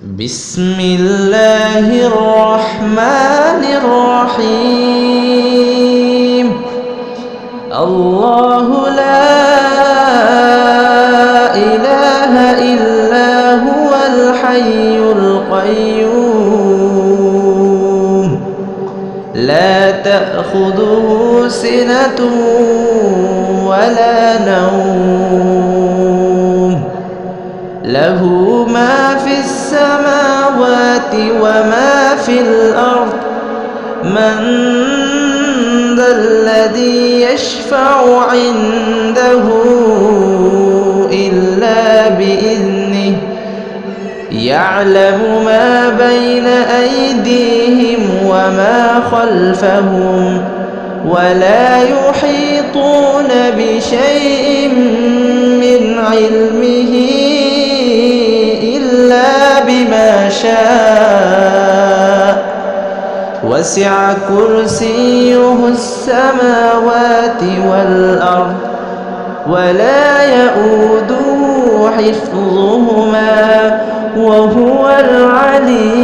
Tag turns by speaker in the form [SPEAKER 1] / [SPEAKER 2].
[SPEAKER 1] بسم الله الرحمن الرحيم. الله لا إله إلا هو الحي القيوم لا تأخذه سنة ولا نوم له ما في السماوات وما في الأرض من ذا الذي يشفع عنده إلا بإذنه يعلم ما بين أيديهم وما خلفهم ولا يحيطون بشيء من علمه إلا بما شاء وسع كرسيه السماوات والأرض ولا يؤوده حفظهما وهو العلي